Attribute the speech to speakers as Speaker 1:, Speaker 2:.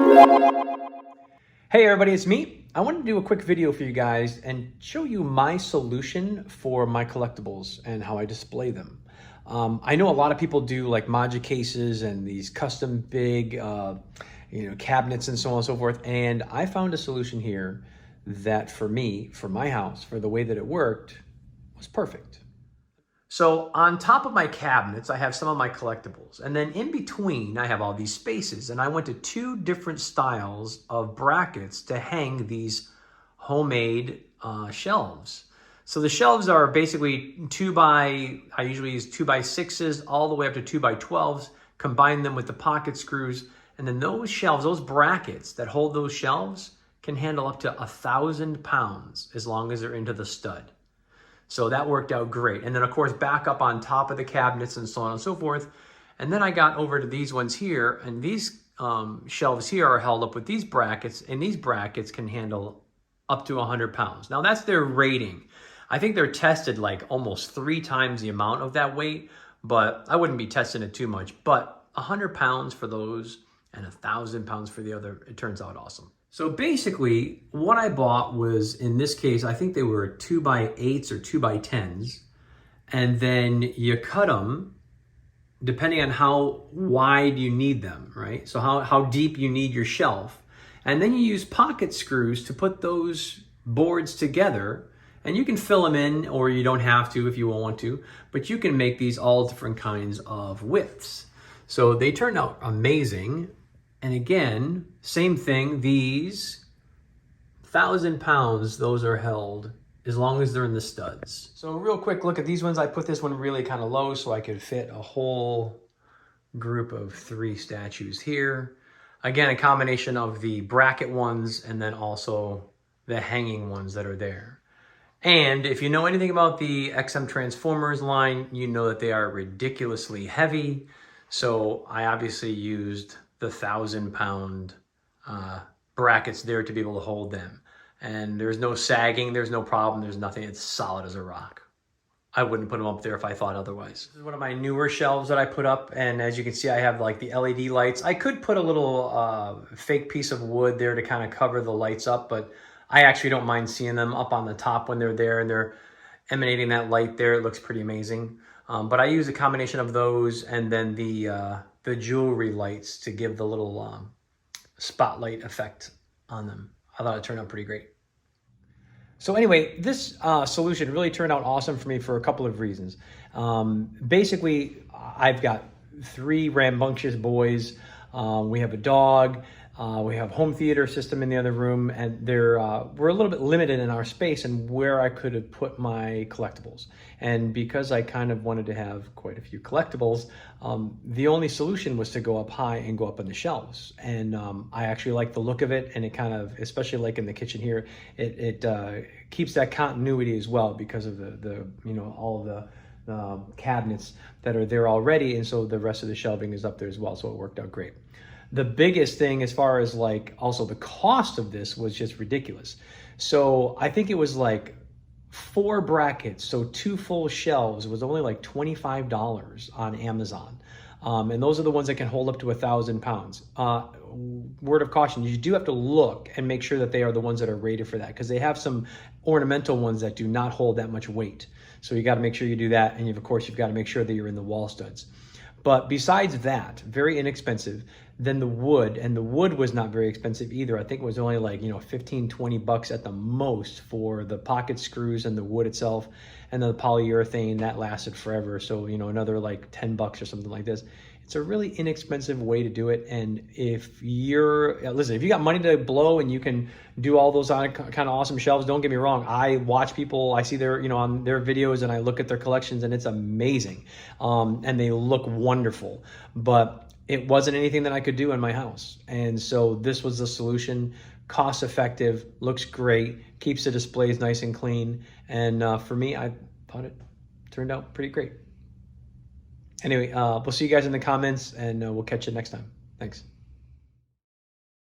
Speaker 1: Hey everybody, it's me. I wanted to do a quick video for you guys and show you my solution for my collectibles and how I display them. I know a lot of people do like Module cases and these custom big cabinets and so on and so forth, and I found a solution here that for me, for my house, for the way that it worked, was perfect. So on top of my cabinets, I have some of my collectibles. And then in between, I have all these spaces. And I went to two different styles of brackets to hang these homemade shelves. So the shelves are basically I usually use 2x6s all the way up to 2x12s, combine them with the pocket screws. And then those shelves, those brackets that hold those shelves can handle up to 1,000 pounds as long as they're into the stud. So that worked out great. And then of course, back up on top of the cabinets and so on and so forth. And then I got over to these ones here, and these shelves here are held up with these brackets, and these brackets can handle up to 100 pounds. Now that's their rating. I think they're tested like almost 3 times the amount of that weight, but I wouldn't be testing it too much. But 100 pounds for those and 1,000 pounds for the other, it turns out awesome. So basically, what I bought was, in this case, I think they were 2x8s or 2x10s. And then you cut them depending on how wide you need them, right? So how deep you need your shelf. And then you use pocket screws to put those boards together. And you can fill them in, or you don't have to if you want to. But you can make these all different kinds of widths. So they turned out amazing. And again, same thing, these 1,000 pounds, those are held as long as they're in the studs. So real quick look at these ones. I put this one really kind of low so I could fit a whole group of 3 statues here. Again, a combination of the bracket ones and then also the hanging ones that are there. And if you know anything about the XM Transformers line, you know that they are ridiculously heavy. So I obviously used the 1,000-pound brackets there to be able to hold them. And there's no sagging, there's no problem, there's nothing. It's solid as a rock. I wouldn't put them up there if I thought otherwise. This is one of my newer shelves that I put up, and as you can see, I have like the LED lights. I could put a little fake piece of wood there to kind of cover the lights up, but I actually don't mind seeing them up on the top when they're there and they're emanating that light there. It looks pretty amazing. But I use a combination of those and then the jewelry lights to give the little spotlight effect on them. I thought it turned out pretty great. So anyway, this solution really turned out awesome for me for a couple of reasons. Basically, I've got 3 rambunctious boys. We have a dog. We have home theater system in the other room, and we're a little bit limited in our space and where I could have put my collectibles. And because I kind of wanted to have quite a few collectibles, the only solution was to go up high and go up on the shelves. And I actually like the look of it, and it kind of, especially like in the kitchen here, it keeps that continuity as well because of all of the cabinets that are there already, and so the rest of the shelving is up there as well, so it worked out great. The biggest thing as far as like also the cost of this was just ridiculous. So I think it was like 4 brackets, so 2 full shelves was only like $25 on Amazon. And those are the ones that can hold up to 1,000 pounds. Word of caution, you do have to look and make sure that they are the ones that are rated for that, because they have some ornamental ones that do not hold that much weight. So you got to make sure you do that. And of course, you've got to make sure that you're in the wall studs. But besides that, very inexpensive. Then the wood, and the wood was not very expensive either. I think it was only like, 15, 20 bucks at the most for the pocket screws and the wood itself. And then the polyurethane, that lasted forever. So, another like 10 bucks or something like this. It's a really inexpensive way to do it. And if if you got money to blow and you can do all those kind of awesome shelves, don't get me wrong. I watch people, I see their, on their videos, and I look at their collections, and it's amazing. And they look wonderful, but it wasn't anything that I could do in my house. And so this was the solution. Cost effective, looks great, keeps the displays nice and clean. And for me, I thought it turned out pretty great. Anyway, we'll see you guys in the comments, and we'll catch you next time. Thanks.